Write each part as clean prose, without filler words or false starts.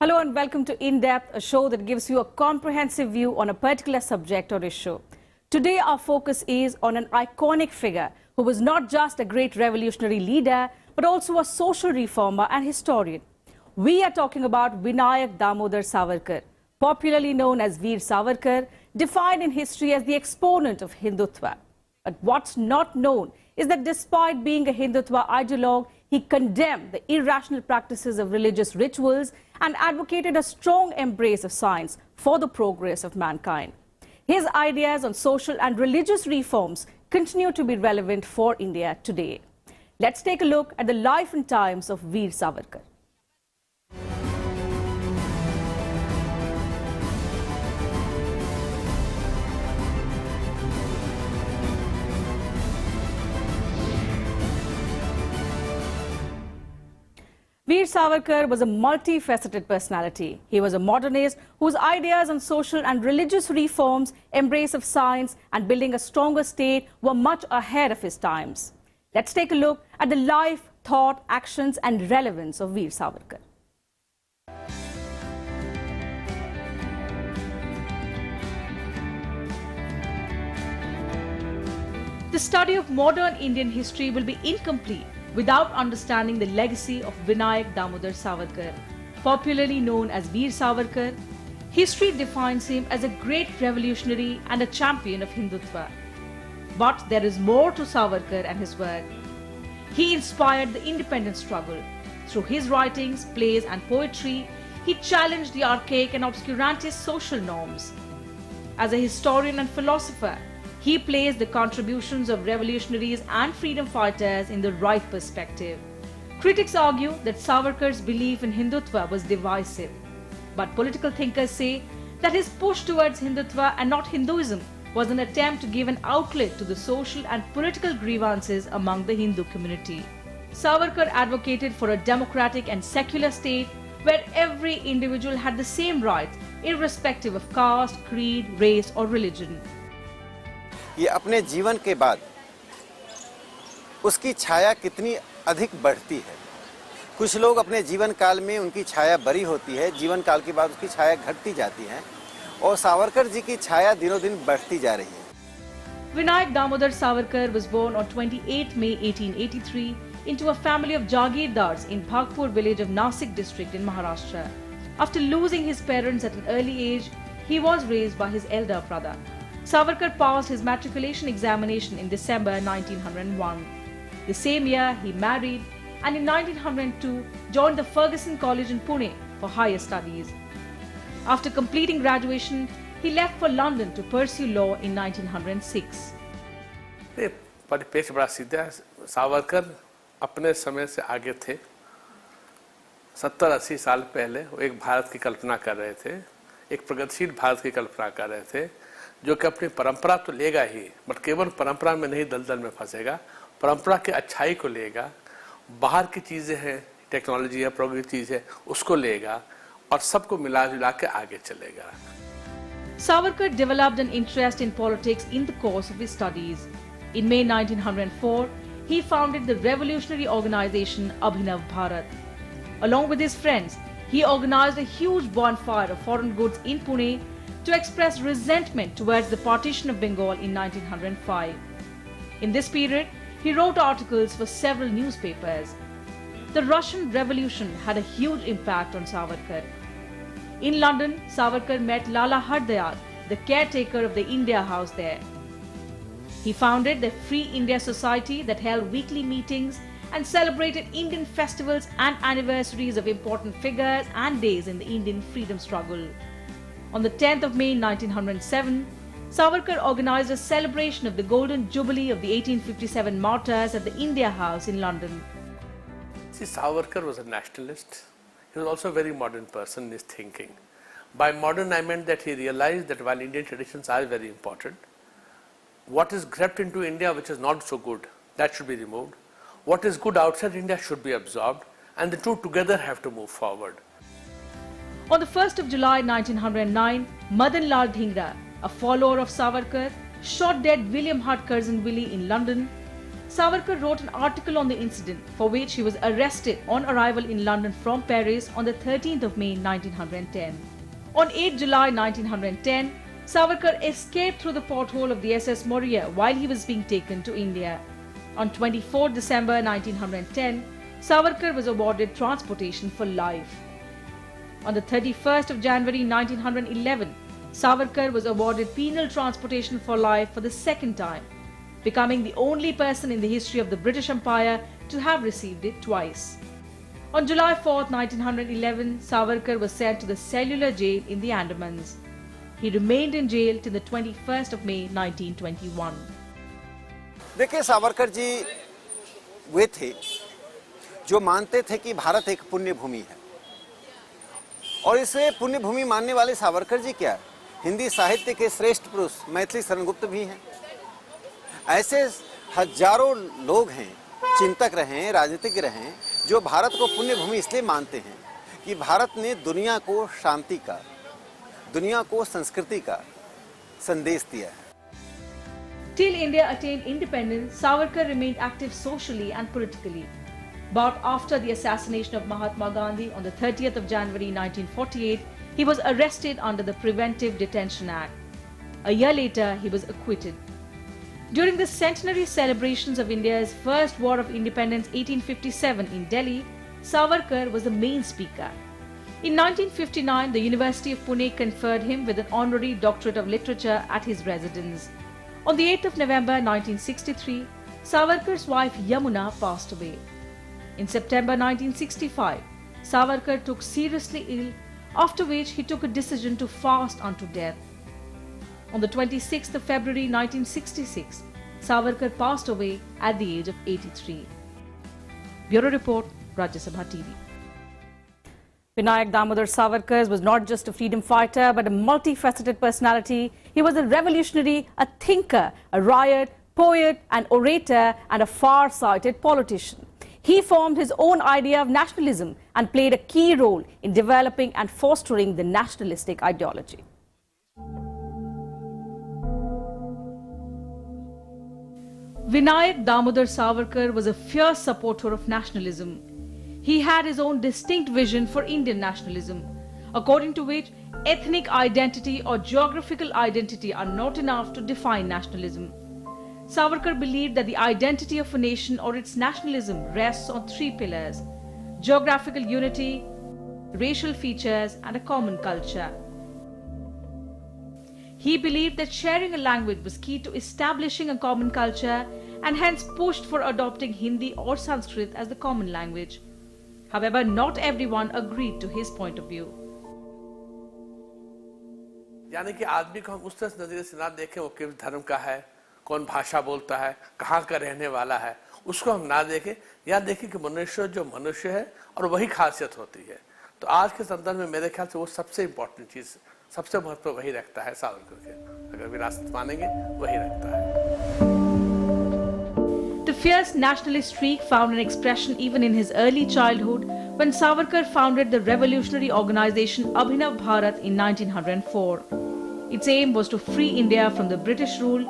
Hello and welcome to In Depth, a show that gives you a comprehensive view on a particular subject or issue. Today our focus is on an iconic figure who was not just a great revolutionary leader but also a social reformer and historian. We are talking about Vinayak Damodar Savarkar, popularly known as Veer Savarkar, defined in history as the exponent of Hindutva. But what's not known is that despite being a Hindutva ideologue, he condemned the irrational practices of religious rituals and advocated a strong embrace of science for the progress of mankind. His ideas on social and religious reforms continue to be relevant for India today. Let's take a look at the life and times of Veer Savarkar. Veer Savarkar was a multifaceted personality. He was a modernist whose ideas on social and religious reforms, embrace of science and building a stronger state were much ahead of his times. Let's take a look at the life, thought, actions and relevance of Veer Savarkar. The study of modern Indian history will be incomplete without understanding the legacy of Vinayak Damodar Savarkar. Popularly known as Veer Savarkar, history defines him as a great revolutionary and a champion of Hindutva. But there is more to Savarkar and his work. He inspired the independence struggle. Through his writings, plays and poetry, he challenged the archaic and obscurantist social norms. As a historian and philosopher, he placed the contributions of revolutionaries and freedom fighters in the right perspective. Critics argue that Savarkar's belief in Hindutva was divisive. But political thinkers say that his push towards Hindutva and not Hinduism was an attempt to give an outlet to the social and political grievances among the Hindu community. Savarkar advocated for a democratic and secular state where every individual had the same rights, irrespective of caste, creed, race or religion. ये अपने जीवन के बाद उसकी छाया कितनी अधिक बढ़ती है। कुछ लोग अपने जीवन काल में उनकी छाया बड़ी होती है, जीवन काल के बाद उसकी छाया घटती जाती है और सावरकर जी की छाया दिनों दिन बढ़ती जा रही है। Vinayak Damodar Savarkar was born on 28 May 1883 into a family of Jagirdars in Bhagpur village of Nasik district in Maharashtra. After losing his parents at an early age, he was raised by his elder brother. Savarkar passed his matriculation examination in December 1901. The same year, he married and in 1902 joined the Ferguson College in Pune for higher studies. After completing graduation, he left for London to pursue law in 1906. परिपेक्ष बड़ा सीधा है। सावरकर अपने समय से आगे थे। 70-80 साल पहले वो एक भारत की कल्पना कर रहे थे, एक प्रगतिशील भारत की कल्पना कर रहे थे, जो कि अपनी परंपरा तो लेगा ही, बट केवल परंपरा में नहीं दलदल में फंसेगा, परंपरा के अच्छाई को लेगा, बाहर की चीजें हैं, टेक्नोलॉजी है, प्रौद्योगिकी चीज है, उसको लेगा और सबको मिला जुला के आगे चलेगा. Savarkar developed an interest in politics in the course of his studies. In May 1904, he founded the revolutionary organization Abhinav Bharat. Along with his friends, he organized a huge bonfire of foreign goods in Pune to express resentment towards the partition of Bengal in 1905. In this period, he wrote articles for several newspapers. The Russian Revolution had a huge impact on Savarkar. In London, Savarkar met Lala Hardayal, the caretaker of the India House there. He founded the Free India Society that held weekly meetings and celebrated Indian festivals and anniversaries of important figures and days in the Indian freedom struggle. On the 10th of May 1907, Savarkar organized a celebration of the Golden Jubilee of the 1857 martyrs at the India House in London. See, Savarkar was a nationalist. He was also a very modern person in his thinking. By modern, I meant that he realized that while Indian traditions are very important, what is crept into India which is not so good, that should be removed. What is good outside India should be absorbed, and the two together have to move forward. On the 1st of July 1909, Madan Lal Dhingra, a follower of Savarkar, shot dead William Hart Curzon Willie in London. Savarkar wrote an article on the incident for which he was arrested on arrival in London from Paris on the 13th of May 1910. On 8 July 1910, Savarkar escaped through the porthole of the SS Moria while he was being taken to India. On 24 December 1910, Savarkar was awarded transportation for life. On the 31st of January 1911, Savarkar was awarded penal transportation for life for the second time, becoming the only person in the history of the British Empire to have received it twice. On July 4, 1911, Savarkar was sent to the cellular jail in the Andamans. He remained in jail till the 21st of May 1921. देखिए, सावरकर जी वे थे जो मानते थे कि भारत एक पुण्य भूमि है, और इसे पुण्य भूमि मानने वाले सावरकर जी क्या हिंदी साहित्य के श्रेष्ठ पुरुष मैथिली शरणगुप्त भी हैं। ऐसे हजारों लोग हैं, चिंतक रहे, राजनीतिज्ञ रहे, जो भारत को पुण्य भूमि इसलिए मानते हैं कि भारत ने दुनिया को शांति का, दुनिया को संस्कृति का संदेश दिया है। Till India attained independence, Savarkar remained active socially and politically. But after the assassination of Mahatma Gandhi on the 30th of January 1948, he was arrested under the Preventive Detention Act. A year later, he was acquitted. During the centenary celebrations of India's First War of Independence 1857 in Delhi, Savarkar was the main speaker. In 1959, the University of Pune conferred him with an honorary doctorate of literature at his residence. On the 8th of November 1963, Savarkar's wife Yamuna passed away. In September 1965, Savarkar took seriously ill, after which he took a decision to fast unto death. On the 26th of February 1966, Savarkar passed away at the age of 83. Bureau Report, Rajya Sabha TV. Vinayak Damodar Savarkar was not just a freedom fighter but a multifaceted personality. He was a revolutionary, a thinker, a riot, poet, an orator and a far-sighted politician. He formed his own idea of nationalism and played a key role in developing and fostering the nationalistic ideology. Vinayak Damodar Savarkar was a fierce supporter of nationalism. He had his own distinct vision for Indian nationalism, according to which ethnic identity or geographical identity are not enough to define nationalism. Savarkar believed that the identity of a nation or its nationalism rests on three pillars: geographical unity, racial features, and a common culture. He believed that sharing a language was key to establishing a common culture and hence pushed for adopting Hindi or Sanskrit as the common language. However, not everyone agreed to his point of view. यानी कि आदमी को हम उस तरह नजरिए से ना देखें वो किस धर्म का है, कौन भाषा बोलता है, कहाँ का रहने वाला है, उसको हम ना देखें, या देखें कि मनुष्य जो मनुष्य है और वही खासियत होती है। तो आज के संदर्भ में मेरे ख्याल से वो सबसे इम्पोर्टेंट चीज, सबसे महत्व वही रखता है सावरकर के, अगर विरासत मानेंगे वही रखता है। The fierce nationalist streak found an expression even in his early childhood when Savarkar founded the revolutionary organization Abhinav Bharat in 1904. Its aim was to free India from the British rule.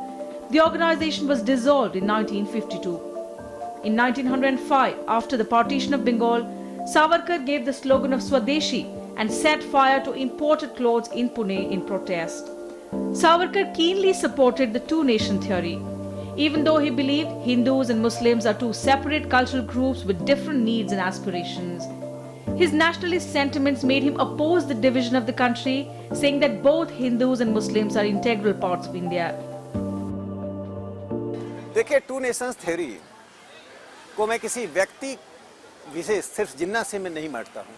The organization was dissolved in 1952. In 1905, after the partition of Bengal, Savarkar gave the slogan of Swadeshi and set fire to imported clothes in Pune in protest. Savarkar keenly supported the two-nation theory. Even though he believed Hindus and Muslims are two separate cultural groups with different needs and aspirations, his nationalist sentiments made him oppose the division of the country, saying that both Hindus and Muslims are integral parts of India. देखिए, two nations theory को मैं किसी व्यक्ति विशेष सिर्फ जिन्ना से मैं नहीं मानता हूँ।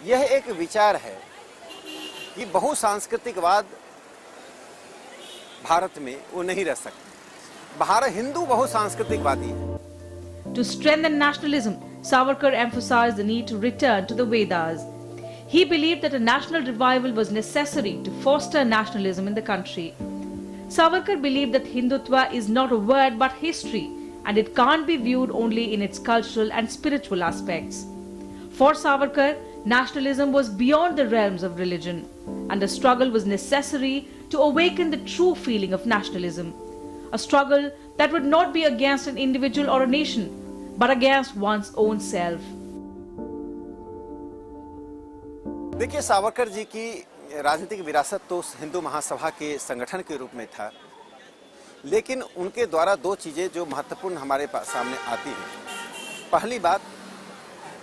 यह एक विचार है कि बहुसांस्कृतिकवाद भारत में वो नहीं रह सकता। भारत हिंदू बहुसांस्कृतिकवादी है। To strengthen nationalism, Savarkar emphasized the need to return to the Vedas. He believed that a national revival was necessary to foster nationalism in the country. Savarkar believed that Hindutva is not a word but history, and it can't be viewed only in its cultural and spiritual aspects. For Savarkar, nationalism was beyond the realms of religion, and the struggle was necessary to awaken the true feeling of nationalism. A struggle that would not be against an individual or a nation, but against one's own self. देखिए, सावरकर जी की राजनीतिक विरासत तो हिंदू महासभा के संगठन के रूप में था, लेकिन उनके द्वारा दो चीज़ें जो महत्वपूर्ण हमारे सामने आती हैं। पहली बात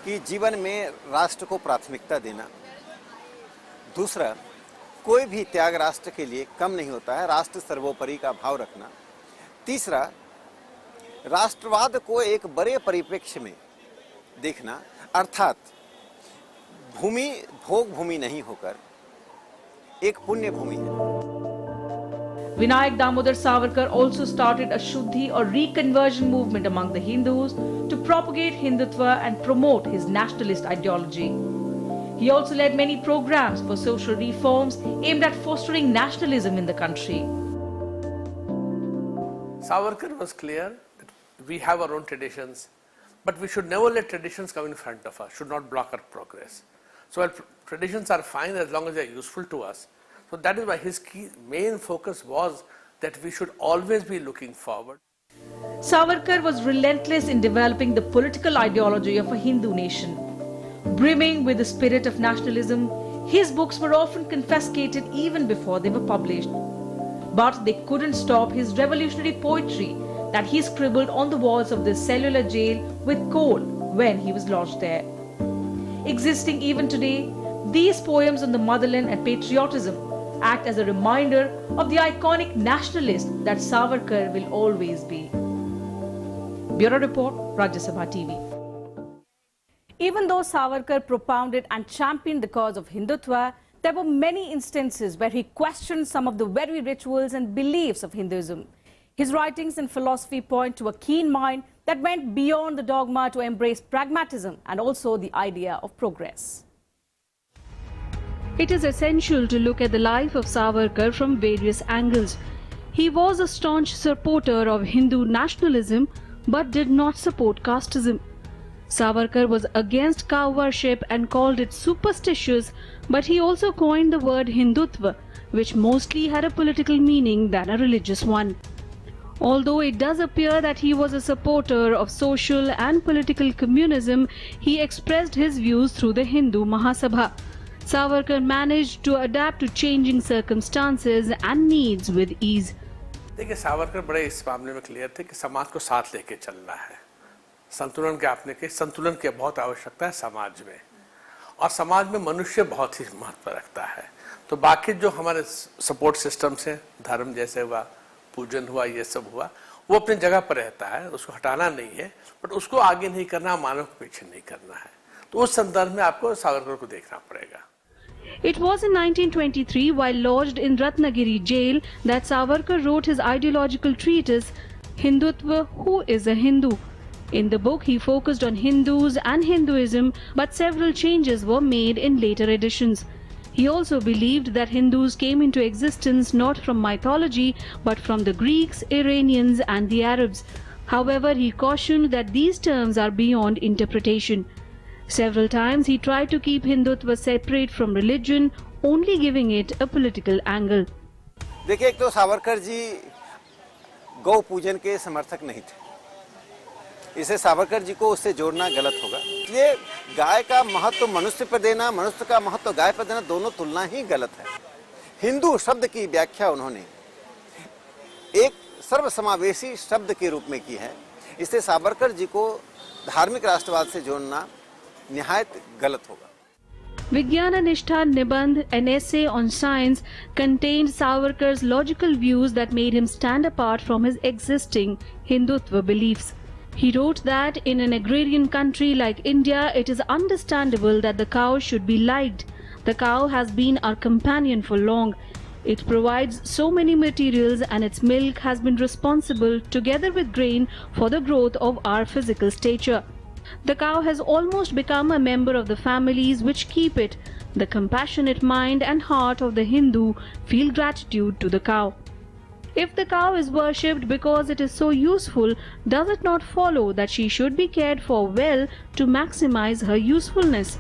कि जीवन में राष्ट्र को प्राथमिकता देना, दूसरा कोई भी त्याग राष्ट्र के लिए कम नहीं होता है, राष्ट्र सर्वोपरि का भाव रखना, तीसरा राष्ट्रवाद को एक बड़े परिप्रेक्ष्य में देखना, अर्थात भूमि भोग भूमि नहीं होकर एक पुण्य भूमि है। Vinayak Damodar Savarkar also started a Shuddhi or reconversion movement among the Hindus to propagate Hindutva and promote his nationalist ideology. He also led many programs for social reforms aimed at fostering nationalism in the country. Savarkar was clear that we have our own traditions, but we should never let traditions come in front of us, should not block our progress. So while traditions are fine as long as they are useful to us, so that is why his main focus was that we should always be looking forward. Savarkar was relentless in developing the political ideology of a Hindu nation. Brimming with the spirit of nationalism, his books were often confiscated even before they were published. But they couldn't stop his revolutionary poetry that he scribbled on the walls of the cellular jail with coal when he was lodged there. Existing even today, these poems on the motherland and patriotism act as a reminder of the iconic nationalist that Savarkar will always be. Bureau Report, Rajya Sabha TV. Even though Savarkar propounded and championed the cause of Hindutva, there were many instances where he questioned some of the very rituals and beliefs of Hinduism. His writings and philosophy point to a keen mind that went beyond the dogma to embrace pragmatism and also the idea of progress. It is essential to look at the life of Savarkar from various angles. He was a staunch supporter of Hindu nationalism but did not support casteism. Savarkar was against cow worship and called it superstitious, but he also coined the word Hindutva, which mostly had a political meaning than a religious one. Although it does appear that he was a supporter of social and political communism, he expressed his views through the Hindu Mahasabha. Savarkar managed to adapt to changing circumstances and needs with ease. देखिए, सावरकर बड़े इस मामले में clear थे कि समाज को साथ लेके चलना है, संतुलन की बहुत आवश्यकता है समाज में, और समाज में मनुष्य बहुत ही महत्व रखता है। तो बाकी जो हमारे सपोर्ट सिस्टम्स हैं, धर्म जैसे हुआ, पूजन हुआ, ये सब हुआ, वो अपनी जगह पर रहता है, उसको हटाना नहीं है, बट उसको आगे नहीं करना, मानव को पीछे नहीं करना है। तो उस संदर्भ में आपको सावरकर को देखना पड़ेगा। It was in 1923, while lodged in Ratnagiri jail, that Savarkar wrote his ideological treatise, Hindutva, Who is a Hindu? In the book, he focused on Hindus and Hinduism, but several changes were made in later editions. He also believed that Hindus came into existence not from mythology, but from the Greeks, Iranians, and the Arabs. However, he cautioned that these terms are beyond interpretation. Several times he tried to keep Hindutva separate from religion, only giving it a political angle. देखिए, एक तो सावरकर जी गौ पूजन के समर्थक नहीं थे, इसे सावरकर जी को उससे जोड़ना गलत होगा। इसलिए गाय का महत्व मनुष्य पर देना, मनुष्य का महत्व गाय पर देना, दोनों तुलना ही गलत है। हिंदू शब्द की व्याख्या उन्होंने एक सर्वसमावेशी शब्द के रूप में की है, इससे सावरकर जी को धार्मिक राष्ट्रवाद से जोड़ना निहायत गलत होगा। Vigyana Nishtha Nibandh, an essay on science, contained Savarkar's logical views that made him stand apart from his existing Hindutva beliefs. He wrote that in an agrarian country like India, it is understandable that the cow should be liked. The cow has been our companion for long. It provides so many materials and its milk has been responsible, together with grain, for the growth of our physical stature. The cow has almost become a member of the families which keep it. The compassionate mind and heart of the Hindu feel gratitude to the cow. If the cow is worshipped because it is so useful, does it not follow that she should be cared for well to maximize her usefulness?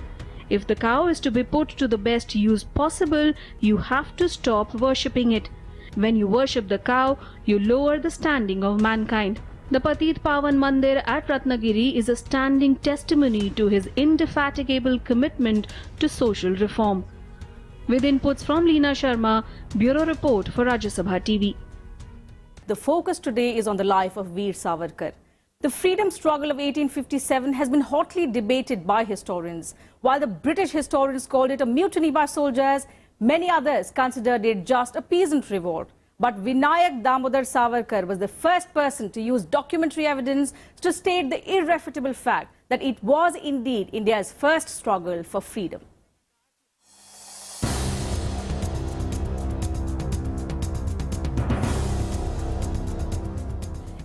If the cow is to be put to the best use possible, you have to stop worshipping it. When you worship the cow, you lower the standing of mankind. The Patit Pawan Mandir at Ratnagiri is a standing testimony to his indefatigable commitment to social reform. With inputs from Leena Sharma, Bureau Report for Rajya Sabha TV. The focus today is on the life of Veer Savarkar. The freedom struggle of 1857 has been hotly debated by historians. While the British historians called it a mutiny by soldiers, many others considered it just a peasant revolt. But Vinayak Damodar Savarkar was the first person to use documentary evidence to state the irrefutable fact that it was indeed India's first struggle for freedom.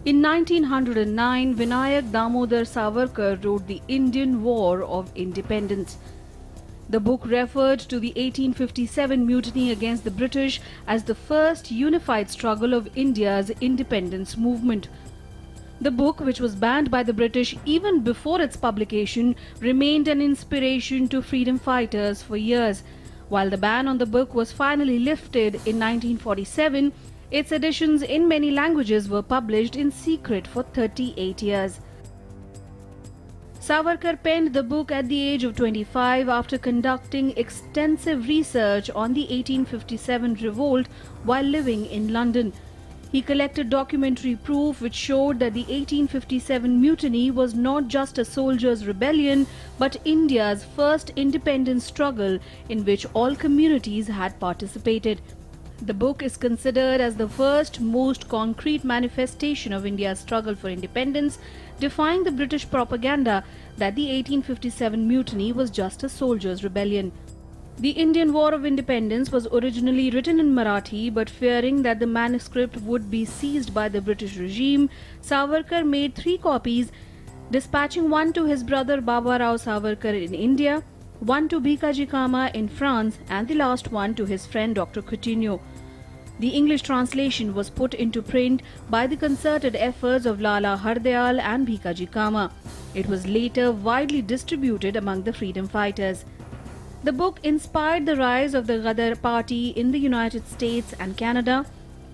In 1909, Vinayak Damodar Savarkar wrote The Indian War of Independence. The book referred to the 1857 mutiny against the British as the first unified struggle of India's independence movement. The book, which was banned by the British even before its publication, remained an inspiration to freedom fighters for years. While the ban on the book was finally lifted in 1947, its editions in many languages were published in secret for 38 years. Savarkar penned the book at the age of 25 after conducting extensive research on the 1857 revolt while living in London. He collected documentary proof which showed that the 1857 mutiny was not just a soldiers' rebellion but India's first independence struggle in which all communities had participated. The book is considered as the first most concrete manifestation of India's struggle for independence, defying the British propaganda that the 1857 mutiny was just a soldiers' rebellion. The Indian War of Independence was originally written in Marathi, but fearing that the manuscript would be seized by the British regime, Savarkar made 3 copies, dispatching one to his brother Baba Rao Savarkar in India, one to Bhikaji Cama in France, and the last one to his friend Dr. Coutinho. The English translation was put into print by the concerted efforts of Lala Hardayal and Bhikaji Cama. It was later widely distributed among the freedom fighters. The book inspired the rise of the Ghadar party in the United States and Canada.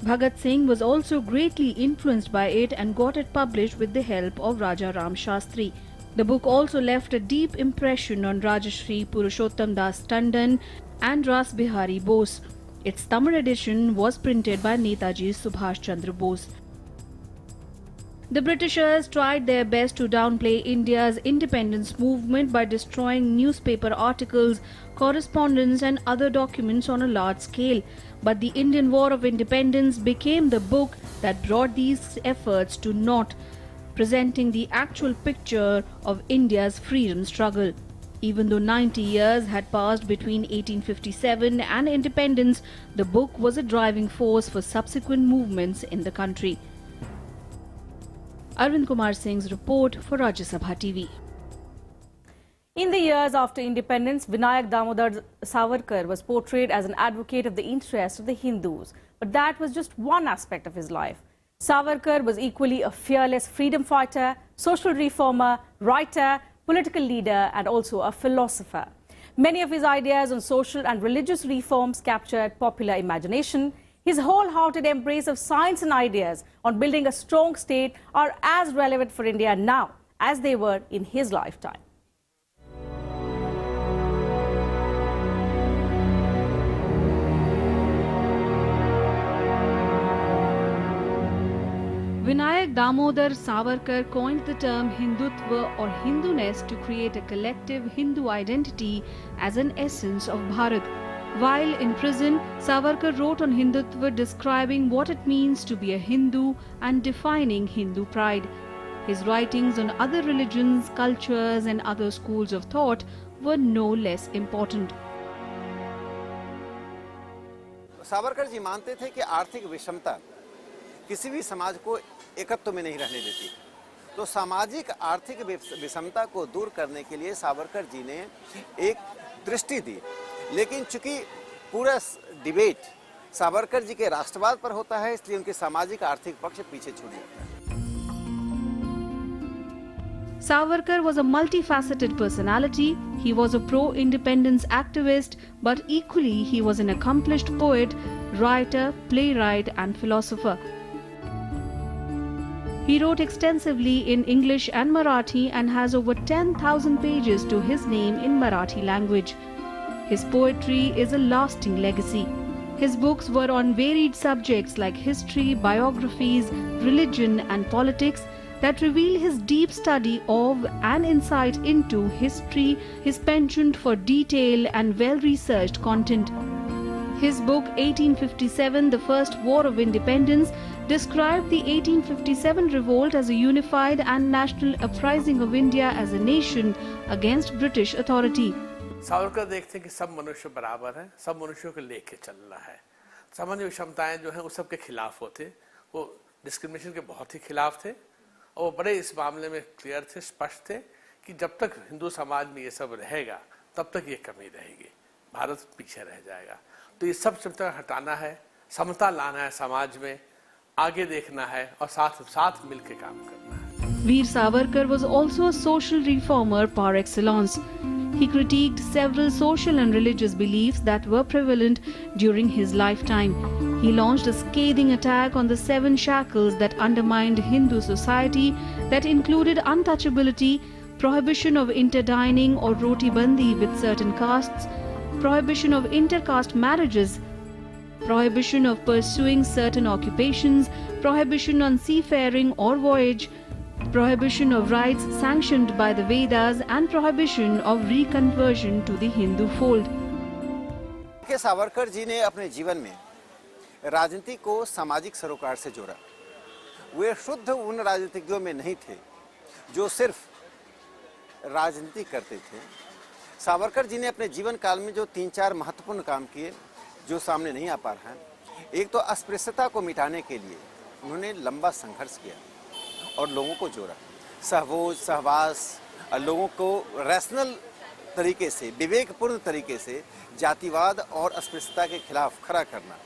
Bhagat Singh was also greatly influenced by it and got it published with the help of Raja Ram Shastri. The book also left a deep impression on Rajashri Purushottam Das Tandon and Ras Bihari Bose. Its Tamil edition was printed by Netaji Subhash Chandra Bose. The Britishers tried their best to downplay India's independence movement by destroying newspaper articles, correspondence and other documents on a large scale. But the Indian War of Independence became the book that brought these efforts to naught, presenting the actual picture of India's freedom struggle. Even though 90 years had passed between 1857 and independence, the book was a driving force for subsequent movements in the country. Arvind Kumar Singh's report for Rajya Sabha TV. In the years after independence, Vinayak Damodar Savarkar was portrayed as an advocate of the interests of the Hindus. But that was just one aspect of his life. Savarkar was equally a fearless freedom fighter, social reformer, writer, political leader and also a philosopher. Many of his ideas on social and religious reforms captured popular imagination. His wholehearted embrace of science and ideas on building a strong state are as relevant for India now as they were in his lifetime. Vinayak Damodar Savarkar coined the term Hindutva or Hinduness to create a collective Hindu identity as an essence of Bharat. While in prison, Savarkar wrote on Hindutva describing what it means to be a Hindu and defining Hindu pride. His writings on other religions, cultures and other schools of thought were no less important. Savarkar ji मानते थे कि आर्थिक विषमता किसी भी समाज को एकत्व में नहीं रहने देती। तो सामाजिक आर्थिक विषमता को दूर करने के लिए सावरकर जी ने एक दृष्टि दी। लेकिन चूंकि पूरा डिबेट सावरकर जी के राष्ट्रवाद पर होता है, इसलिए उनके सामाजिक आर्थिक पक्ष पीछे छूट जाता है। Savarkar was a multifaceted personality. He was a pro-independence activist, but equally he was an accomplished poet, writer, playwright and philosopher. He wrote extensively in English and Marathi and has over 10,000 pages to his name in Marathi language. His poetry is a lasting legacy. His books were on varied subjects like history, biographies, religion and politics that reveal his deep study of and insight into history, his penchant for detail and well-researched content. His book 1857, The First War of Independence, described the 1857 revolt as a unified and national uprising of India as a nation against British authority. Savarkar देखते हैं कि सब मनुष्य बराबर हैं, सब मनुष्यों को लेके चलना है। सामान्य विषमताएं जो हैं वो सबके खिलाफ होते, वो डिस्क्रिमिनेशन के बहुत ही खिलाफ थे और वो बड़े इस मामले में क्लियर थे, स्पष्ट थे कि जब तक हिंदू समाज में ये सब रहेगा तब तक ये कमी रहेगी, भारत पीछे रह जाएगा। तो ये सब तक हटाना है, समता लाना है समाज में, आगे देखना है और साथ मिलकर काम करना है। Veer Savarkar was also a social reformer par excellence. He critiqued several social and religious beliefs that were prevalent during his lifetime. He launched a scathing attack on the 7 shackles that undermined Hindu society that included untouchability, prohibition of interdining or roti bandi with certain castes, prohibition of intercaste marriages, prohibition of pursuing certain occupations, prohibition on seafaring or voyage, prohibition of rites sanctioned by the Vedas and prohibition of reconversion to the Hindu fold. के सावरकर जी ने अपने जीवन में राजनीति को सामाजिक सरोकार से जोड़ा। वे शुद्ध उन राजनीतिज्ञों में नहीं थे जो सिर्फ राजनीति करते थे। सावरकर जी ने अपने जीवन काल में जो 3-4 महत्वपूर्ण काम किए जो सामने नहीं आ पा रहा है। एक तो अस्पृश्यता को मिटाने के लिए उन्होंने लंबा संघर्ष किया और लोगों को जोड़ा, सहभोज सहवास, लोगों को रैशनल तरीके से, विवेकपूर्ण तरीके से जातिवाद और अस्पृश्यता के खिलाफ खड़ा करना।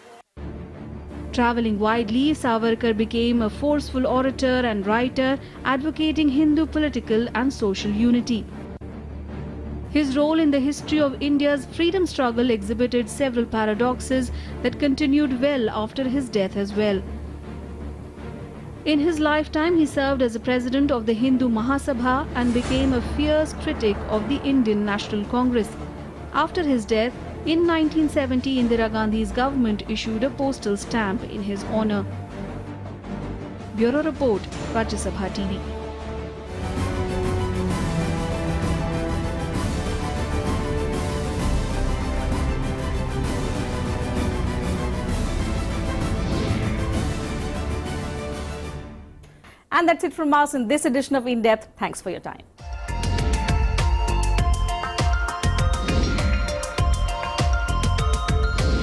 Traveling widely, Savarkar became a forceful orator and writer advocating Hindu political and social unity. His role in the history of India's freedom struggle exhibited several paradoxes that continued well after his death as well. In his lifetime, he served as a president of the Hindu Mahasabha and became a fierce critic of the Indian National Congress. After his death, in 1970, Indira Gandhi's government issued a postal stamp in his honor. Bureau Report, Rajya Sabha TV. And that's it from us in this edition of In Depth. Thanks for your time.